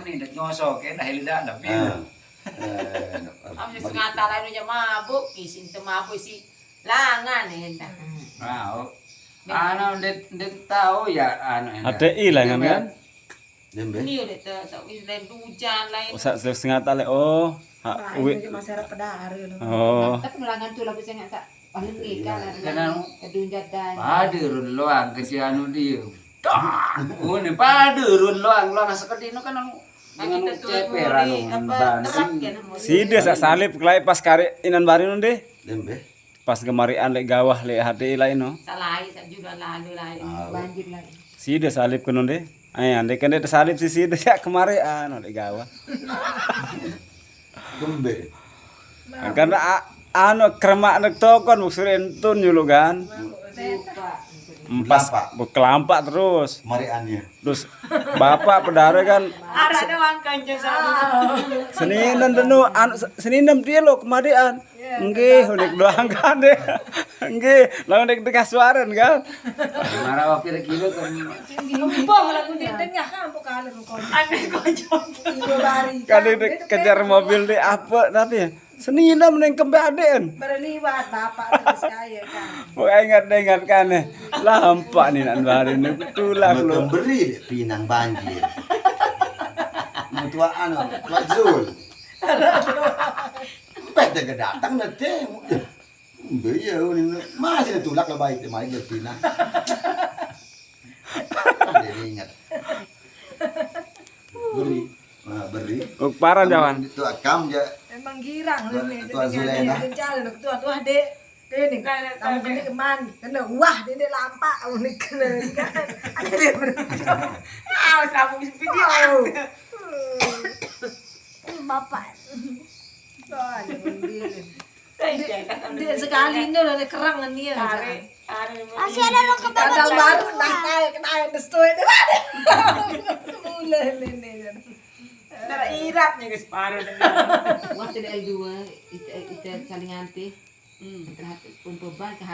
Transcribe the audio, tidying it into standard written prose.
nih ngosok dahil dalam ya. Kami sengata lain aja mabuk, isin mabuk si langan hendak. Ndet tahu ya Ada ilangan kan? Ini udah tuh, so lain hujan lain. Setengah tali. Oh. Masyarakat pedar Oh. Tapi langan tuh lah bisa nggak sak. Paling nikah Karena kedunjat dan. paderun loang kasi dia. Ini paderun loang sekadino kan dengan ceperan bansin. Si dia sak salib kelai pas kari inan bari nonde. Lembe. Pas gemarian lek gawah lek hati lain no. Salai sak juga lalu lain banjir lain. Si dia salib ke nonde. Andai kan dia salib si dia kemarian lek gawah. Lembe. Karena kremak nek tokon musurin tun yulu kan. Empas kelampak terus. Mariannya. Terus bapak pedare kan Ada doang kanca Senin denu Senin dia lo kemarian. Nggih, unik doang kan deh. Nggih, lawan dek kasuaran kan. Marah waktu kilo kan. Bong lagu di tengah kan bukan lagu kau. Aneh kocok. Ibu bari. Kan kejar mobil di apa tapi ya. Senin meneng kebaden. Berliwat bapak terus kaya kan. Pokoknya ingat kan ya. Lampak nih nan bari nih tulang lo. Beri pinang banjir. Mutua Tua Zul. Pete ke datang nanti. Iya, masih tulak lah baik main pinang. Jadi ingat. Beri. Parah jawan. Itu akam ya. Emang girang ini. Tua Zulena. Jalan tua dek. Ini kamu kena keman, kena wah ini lampak kamu kena kan. Akhirnya berjuang. Kamu bisa video. Bapak. Dia sekali ini udah kerang kan dia. Masih ada lo ke bawah. Kadang baru nak naik destoy itu ada. Mulai ini. Nara irapnya guys paruh. Waktu ada L2 itu saling anti. Terhadap pun beban ke